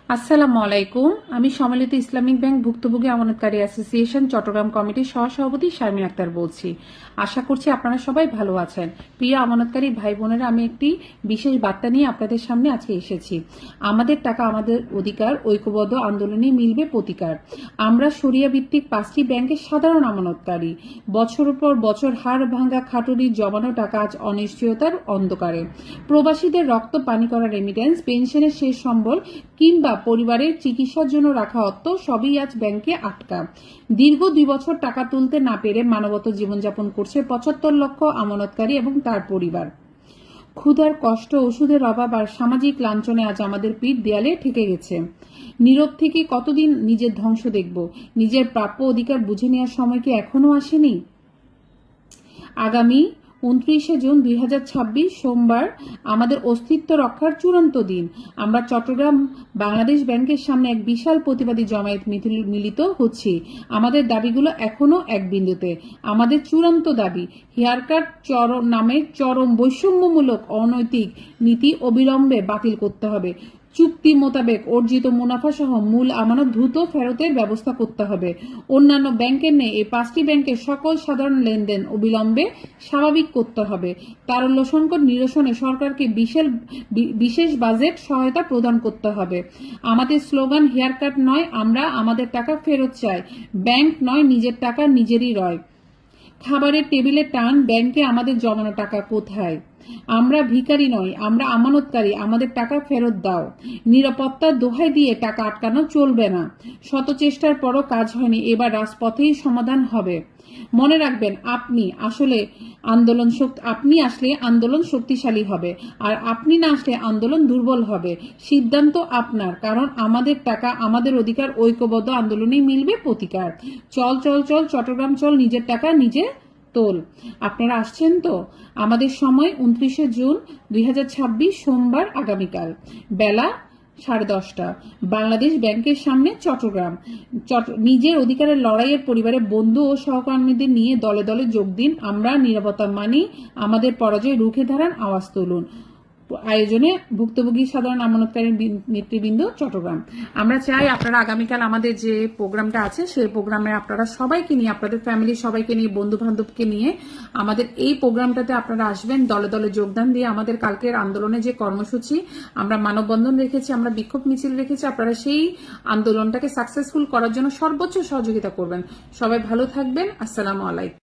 আসসালামু আলাইকুম। আমি সম্মিলিত ইসলামিক ব্যাংক ভুক্তভোগী আমানতকারী অ্যাসোসিয়েশন চট্টগ্রাম কমিটির সহসভাপতি শারমিন আক্তার বলছি। আশা করছি আপনারা সবাই ভালো আছেন। প্রিয় আমানতকারী ভাই বোনেরা, আমি একটি বিশেষ বার্তা নিয়ে আপনাদের সামনে আজকে এসেছি। আমাদের টাকা আমাদের অধিকার, ঐক্যবদ্ধ আন্দোলনে মিলবে প্রতিকার। আমরা শরিয়া ভিত্তিক 5টি ব্যাংকের সাধারণ আমানতকারী। বছরের পর বছর হাড় ভাঙ্গা খাটুনির জমানো টাকা আজ অনিশ্চয়তার অন্ধকারে। প্রবাসীদের রক্ত পানি করা রেমিটেন্স, পেনশনের শেষ সম্বল কিংবা পরিবারের চিকিৎসার জন্য রাখা অর্থ সবই আজ ব্যাংকে আটকা। দীর্ঘ 2 বছর টাকা তুলতে না পেরে মানবত জীবনযাপন করছে 75 লক্ষ আমানতকারী এবং তার পরিবার। ক্ষুধার কষ্ট, ওষুধের অভাব আর সামাজিক লাঞ্ছনে আজ আমাদের পিঠ দেয়ালে ঠেকে গেছে। নীরব থেকে কতদিন নিজের ধ্বংস দেখব? নিজের প্রাপ্য অধিকার বুঝে নেওয়ার সময় কি এখনো আসেনি? আগামী 29শে জুন 2026 সোমবার আমাদের অস্তিত্ব রক্ষার চূড়ান্ত দিন। আমরা চট্টগ্রাম বাংলাদেশ ব্যাংকের সামনে এক বিশাল প্রতিবাদী জমায়েত মিলিত হচ্ছি। আমাদের দাবিগুলো এখনো এক বিন্দুতে। আমাদের চূড়ান্ত দাবি, হেয়ারকাট নামে চরম বৈষম্যমূলক অনৈতিক নীতি অবিলম্বে বাতিল করতে হবে। চুক্তি মোতাবেক অর্জিত মুনাফা সহ মূল আমানত দ্রুত ফেরতের ব্যবস্থা করতে হবে। অন্যান্য ব্যাংকের নেই এই 5টি ব্যাংকের সকল সাধারণ লেনদেন অবিলম্বে স্বাভাবিক করতে হবে। তারল্য সংকট নিরসনে সরকারকে বিশেষ বাজেট সহায়তা প্রদান করতে হবে। আমাদের স্লোগান হেয়ারকাট নয়, আমরা আমাদের টাকা ফেরত চাই। ব্যাংক নয়, নিজের টাকা নিজেরই রয়। খাবারের টেবিলে টান, ব্যাংকে আমাদের জমানো টাকা কোথায়? আমরা ভিখারি নই, আমরা আমানতকারী, আমাদের টাকা ফেরত দাও। নিরাপত্তার দোহাই দিয়ে টাকা আটকানো চলবে না। শত চেষ্টার পরও কাজ হয়নি, এবার রাজপথেই সমাধান হবে। মনে রাখবেন, আপনি আসলে আন্দোলন শক্তিশালী হবে, আর আপনি না আসলে আন্দোলন দুর্বল হবে। সিদ্ধান্ত আপনার, কারণ আমাদের টাকা আমাদের অধিকার, ঐক্যবদ্ধ আন্দোলনেই মিলবে প্রতিকার। চল চল চল চট্টগ্রাম চল, নিজের টাকা নিজে তোল। আপনারা আসছেন তো? আমাদের সময় 29শে জুন 2026 সোমবার আগামীকাল বেলা 10:30 বাংলাদেশ ব্যাংকের সামনে চট্টগ্রাম। নিজের অধিকারের লড়াইয়ের পরিবারে বন্ধু ও সহকর্মীদের নিয়ে দলে দলে যোগ দিন। আমরা নীরবতা মানি, আমাদের পরাজয় রুখে দাঁড়ান, আওয়াজ তুলুন। আয়োজনে ভুক্তভোগী সাধারণ আমানতকারী নেতৃবৃন্দ চট্টগ্রাম। আমরা চাই আপনারা আগামীকাল আমাদের যে প্রোগ্রামটা আছে সেই প্রোগ্রামে আপনারা সবাইকে নিয়ে, আপনাদের ফ্যামিলির সবাইকে নিয়ে, বন্ধু বান্ধবকে নিয়ে আমাদের এই প্রোগ্রামটাতে আপনারা আসবেন, দলে দলে যোগদান দিয়ে আমাদের কালকের আন্দোলনে যে কর্মসূচি আমরা মানববন্ধন রেখেছি, আমরা বিক্ষোভ মিছিল রেখেছি, আপনারা সেই আন্দোলনটাকে সাকসেসফুল করার জন্য সর্বোচ্চ সহযোগিতা করবেন। সবাই ভালো থাকবেন। আসসালামু আলাইকুম।